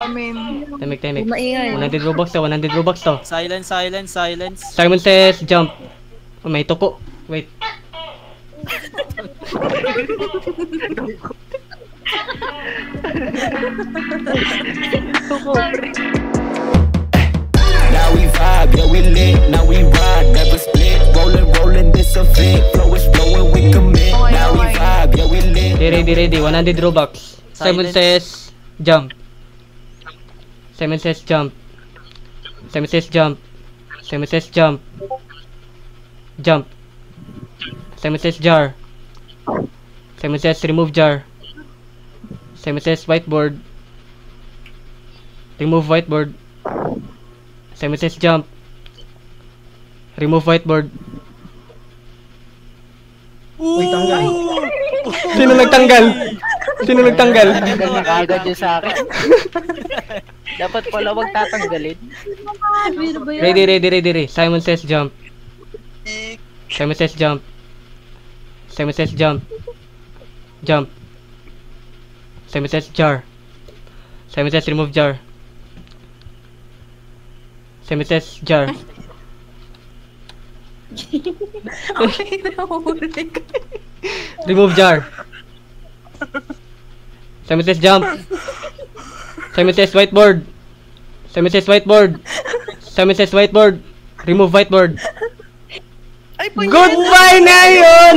amin. Tahimik. Maingay. 100 Robux to, 100 Robux to. Silence. Simon says jump. Oh, may tuko. Wait. Now we vibe, yeah we lit, now we ride, never split, rolling, this a fit, flow is flowing, we commit. Now we vibe, yeah we lit. Ready. 100 Robux. Simon says jump. Simon says jump. Simon says jump. Simon says jump. Jump. Simon says jar. Simon says remove jar. Simon says whiteboard. Remove whiteboard. Simon says jump. Remove whiteboard. Uy, tanggal. Sino nagtanggal? Sino nagtanggal? Tanggal na kagad yun sa akin. Dapat pala wag tatanggalin. Ready. Simon says jump. Simon says jump. Simon says jump. Jump. Simon says jar. Simon says remove jar. Simon says jar. Okay, nahuli ka. Remove jar. Simon says jump. Simon says whiteboard. Simon says whiteboard. Simon says whiteboard. Remove whiteboard. Ay, punyeta. Goodbye na yun!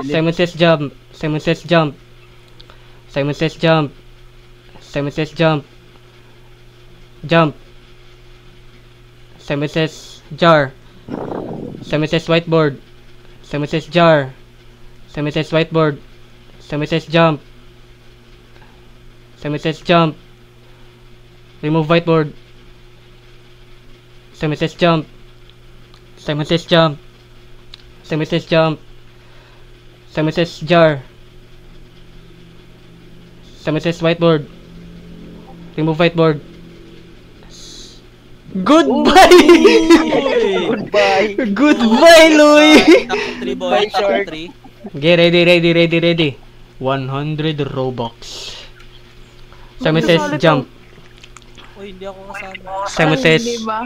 Simon says jump. Simon says jump. Simon says jump. Simon says jump. Jump. Simon says jar. Simon says whiteboard. Simon says jar. Simon says whiteboard. Simon says jump. Simon says jump. Remove whiteboard. Simon says jump. Simon says jump. Simon says jump. Simon says jar. Simon says whiteboard. Remove whiteboard. Goodbye! Goodbye, Louie! Top 3 boy, top 3. Okay, ready. 100 Robux. Simon says jump. Uy, hindi ako kasama. Simon says Diba?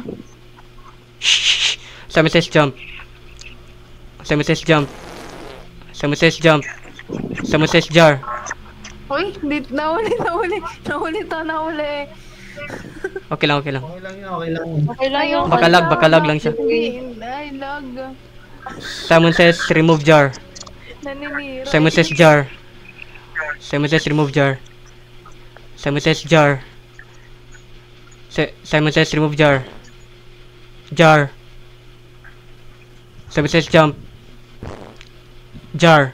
Simon says jump. Simon says jump. Simon says jump. Simon says jar. Uy, nahuli. Okay lang. Okay lang yun. Baka lag lang siya. Ay, lag. Simon says remove jar. Naninira. Simon says jar. Simon says remove jar. Simon says jar. Simon says remove jar. Jar. Simon says jump. Jar.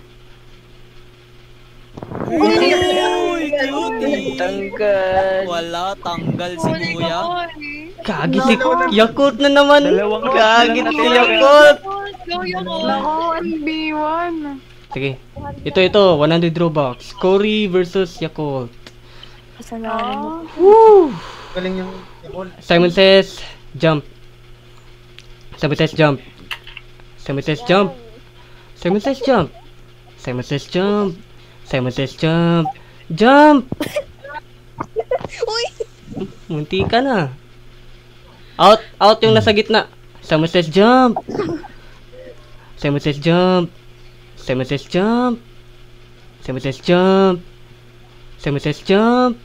Uy, cutie. Tanggal. Wala, tanggal si kuya. Kagi si Yakult na naman. Dalawang Kagi round si na Yakult. Nako, 1v1. Sige. Ito. 100 Robux. Corey versus Yakult. Woo! Galing yung... Simon says jump. Simon says jump. Simon says jump. Simon says jump. Simon says jump. Simon says jump. Jump! Uy! Munti ka na. Out yung nasa gitna. Simon says jump. Simon says jump. Simon says jump. Simon says jump. Simon says jump.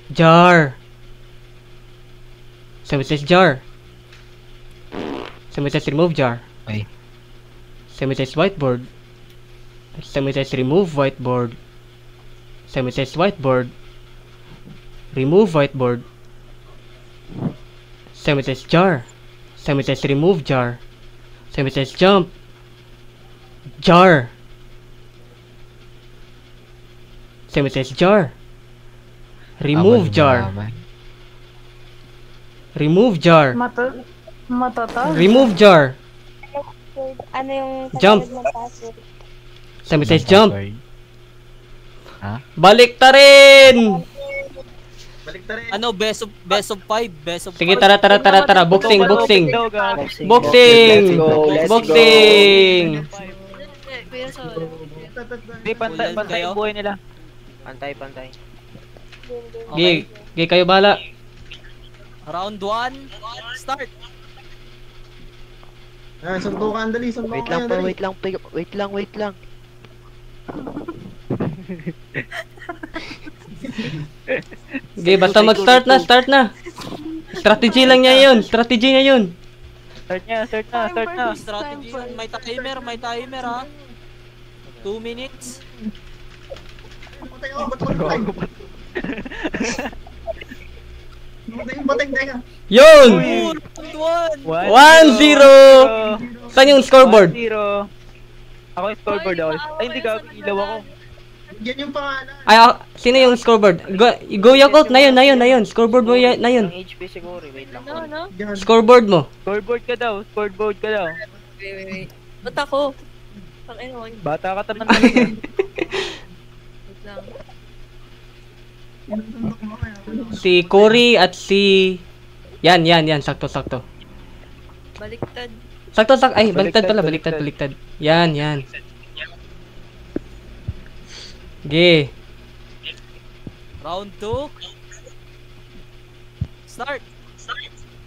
Jar. Simon says jar. Simon says remove jar. Ay. Simon says whiteboard. Simon says remove whiteboard. Simon says whiteboard. Remove whiteboard. Simon says jar. Simon says remove jar. Simon says jump. Jar. Simon says jar. Remove jar. Remove jar. Matata. Remove jar. Ano yung Jump. tagalog ng password? Simon says jump. Ha? Balik ta rin! Ano, best of 5, best of 5. Sige, tara. Boxing. Let's Boxing! go, let's Boxing! Hindi, pantay yung buhay nila. Pantay. Gi, kayo bahala. Round 1, start. Suntukan, dali. Suntukan Wait lang kayo, po, dali. wait lang. Gi, basta mag-start na, start na. Strategy lang niya yun, strategy niya yun. Start na. Strategy yun. May timer ha. 2 minutes. Patay ako, ba't patay? Patay yung batay, teka. Yun! Round 1. 1-0. Saan yung scoreboard? 1-0. Ako yung scoreboard ako. Ay, hindi ka, ilaw ako. Yan yung pangalan. Ay, sino yung scoreboard? Go Yakult, na yun. Scoreboard mo na yun. Ang HP siguro, wait lang. No? Yan. Scoreboard mo. Scoreboard ka daw. Wait. Ba't ako? Tangina, wag. Bata ka taman. Wait lang. Si Cory at si... Yan. Sakto. Baliktad. Sakto. Ay, baliktad pala. Baliktad. Yan. Ge. Round 2. Start.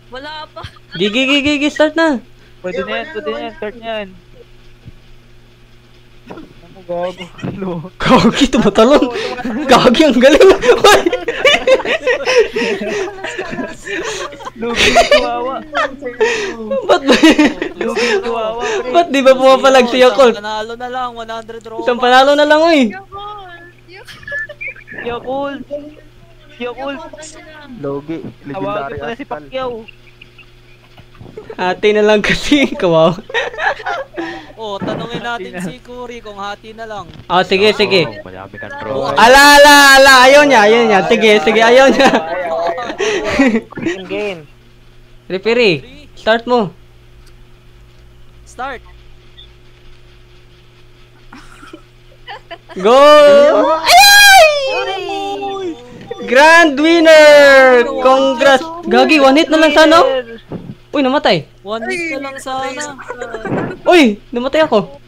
Wala pa. Gi, start na. Pwede na yan, start na yan. Ano gago? Ano? Gagi, tumatalon. Gagi, ang galing. Lugi yung tuwawa. Ba't di ba pumapalag si Yakult? Panalo na lang, 100 Robux. Isang panalo na lang, uy. Yakult. Logi, Tawagin legendary mo na si Aspal. Pacquiao. Ate na lang kasi, kawawa. Oh, tanungin natin si Cory kung hati na lang. Oh, sige. Oh, marami kang troll. Ala, ayaw niya. Sige, ayaw niya. Game. Referee, start mo. Start. Go! Grand winner! Congrats! Gagi, one hit na lang sana. Uy, namatay. 1 hit na lang sana. Uy, namatay ako.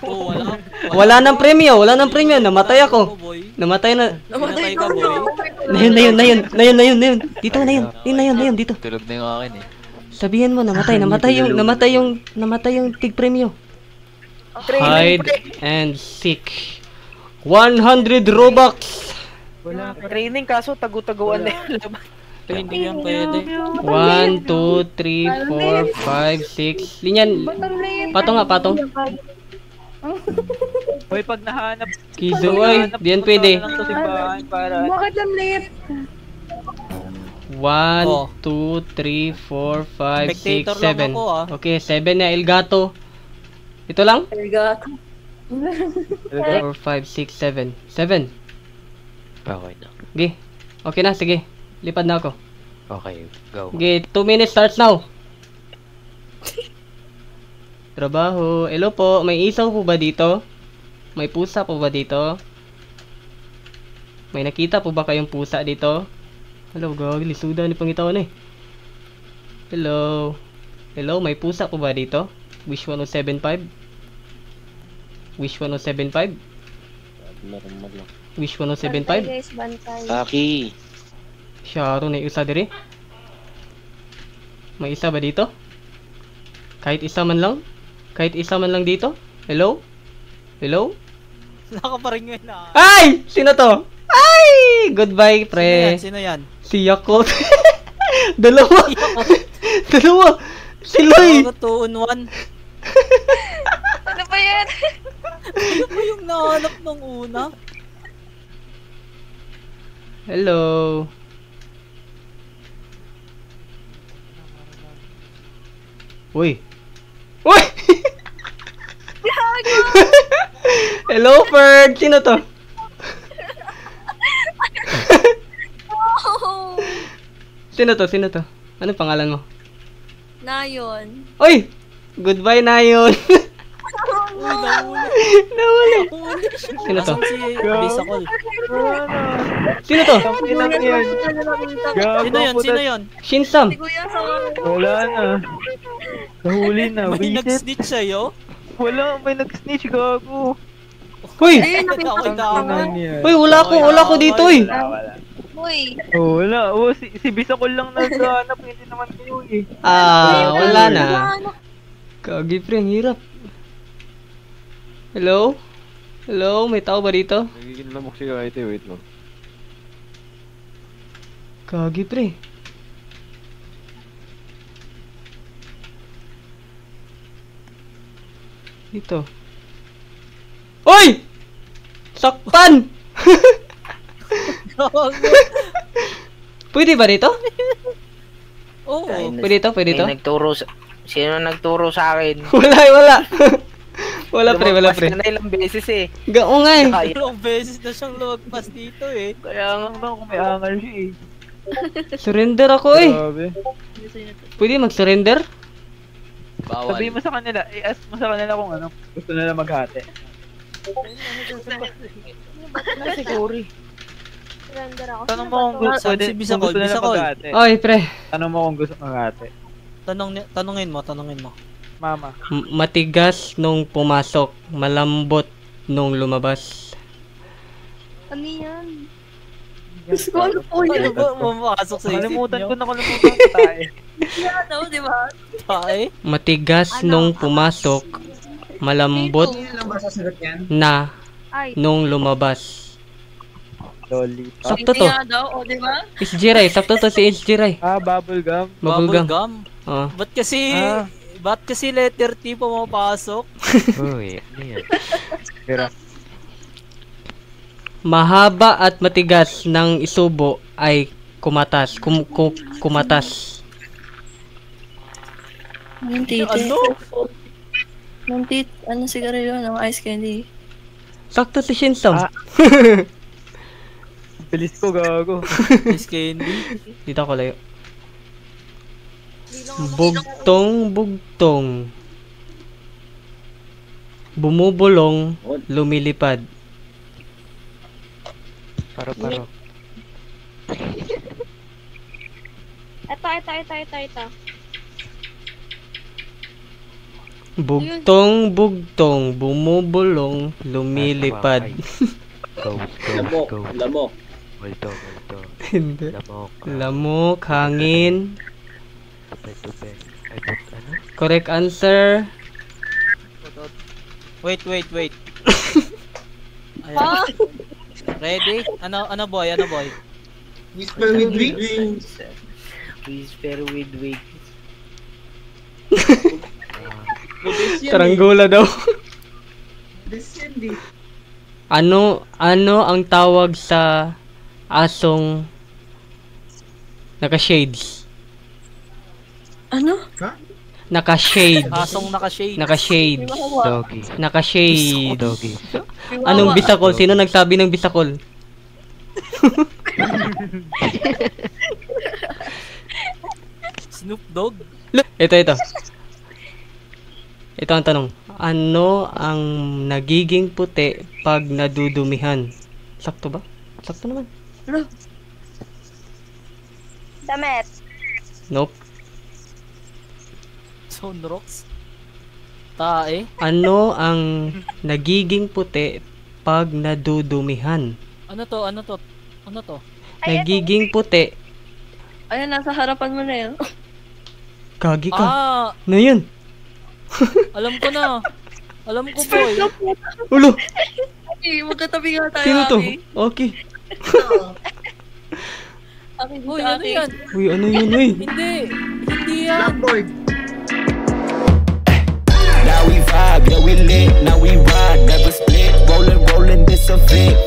Oh, wala. Wala nang premyo. Namatay ako. Boy. Namatay na. Namatay ka, boy. Na yun. Dito, dito. Tulog na yung akin eh. Sabihin mo, namatay yung tig premyo. Hide and seek. 100 Robux. Wala ka training kaso tagu-taguan na yung laban. Hindi yan pwede. 1, 2, 3, 4, 5, 6. Linyan. Patong. Hoy, pag nahanap, Kizo, ay. Diyan pwede. lang to simbahan para Bakit ang late? 1, 2, 3, 4, 5, 6, Spectator lang 7. ako, ah. Okay, 7 na El Gato. Ito lang? Arigato. 4, 5, 6, 7. 7. Okay na. Okay. Okay na, sige. Lipad na ako. Okay, go. Okay, 2 minutes starts now. Trabaho. Hello po, may isaw po ba dito? May pusa po ba dito? May nakita po ba kayong pusa dito? Hello, gagi, lisuda ni Pangitawan eh. Hello. Hello, may pusa po ba dito? Wish 1075? Wish 1075? Wish Bantay 1075? guys, bantay. Aki. Sharo na isa dire. May isa ba dito? Kahit isa man lang? Kahit isa man lang dito? Hello? Hello? Nakaparingin na. Ay! Sino to? Ay! Goodbye, pre. Sino yan? Si Yakult. Dalawa. Dalawa. Si Loy. 2 on 1. Ano ba yan? Ano ba yung nahanap nung una? Hello. Uy. Uy! Hello, Ferg. Sino to? Oh, Sino to? Anong pangalan mo? Nayon. Uy! Goodbye na yun. Uy, nahuli. Nahuli. Sino to? Asan si Bisakol? Sino to? Sino yun? Shinsam. Si Kuya sa wala na. Nahuli na. May Visit. nag-snitch sa'yo? Wala, may nag-snitch gago. Uy! Ayun, nakita ko. Uy, wala ko dito eh. Uy. Wala. Si Bisakol lang naghanap. Hindi naman kayo eh. Wala na. Kagi pre, ang hirap. Hello? Hello? May tao ba dito? Nagiging lamok siya kahit wait lang. Kagi pre. Dito. Oy! Sakpan! Pwede ba dito? Oo. Pwede to? Sino nagturo sa akin? Wala. Wala pre. Lumagpas ka na ilang beses eh. Gao nga eh. Ilang beses na siyang lumagpas dito eh. Kaya nga kung may angal siya eh. Surrender ako eh. Grabe. Pwede mag-surrender? Bawal. Sabihin mo sa kanila, i-ask mo sa kanila kung ano gusto nila maghati. Siguro. Tanong mo kung gusto Si Bisakol, nila Bisakol. maghati. Oy pre. Tanong mo kung gusto maghati. Tanungin mo. Mama. Matigas nung pumasok, malambot nung lumabas. Ano yan? Gusto ko ano po Ano yun? ba mapapasok sa isip Nakalimutan niyo? ko ang tae. Ano, di ba? Tae? Matigas nung pumasok, malambot Hindi lang ba sasagot yan? na Ay. nung lumabas. Lollipop. Sakto to. Hindi nga daw, o di ba? Isjiray, sakto to si Isjiray. Bubblegum. Bubblegum. Oh. Ba't kasi letter T pumapasok? Uy, ano yan? Pero, Mahaba at matigas ng isubo ay kumatas. Kumatas. Anong titi? Ano? Ano sigarilyo ng ice candy? Sakto si Shinsam. bilis ko gago. Miss Candy. Dito ako layo. Bugtong. Bumubulong, lumilipad. Paro. Ito. Bugtong, bumubulong, lumilipad. Go. Lamok. Multo. Hindi. Lamok. Lamok, hangin. Tupe. Ay, ano? Correct answer. Wait. Ayan. Ready? Ano boy? Whisper with wings. Whisper with wings. Karanggula daw. Descendi. Ano ang tawag sa asong naka-shades? Ano? Naka-shades. Asong naka-shade. Naka-shades. Doggy. Naka-shades. Doggy. Anong bisakol? Sino nagsabi ng bisakol? Snoop Dogg. Ito. Ito ang tanong. Ano ang nagiging puti pag nadudumihan? Sakto ba? Sakto naman. Damit. Nope. Sonrox. Tae. Ano ang nagiging puti pag nadudumihan? Ano to? Nagiging puti. Ayun, nasa harapan mo na yun. Kagi ka. Ah, Ano yun? alam ko na. Alam ko, boy. Ulo! Okay, magkatabi nga tayo. Sino to? Aki. Okay. Aki, Uy, ano yan? Uy, ano yun, uy? Hindi yan. Blackboard. Now we vibe, yeah we lit, now we ride, never split. Rolling, this a fit.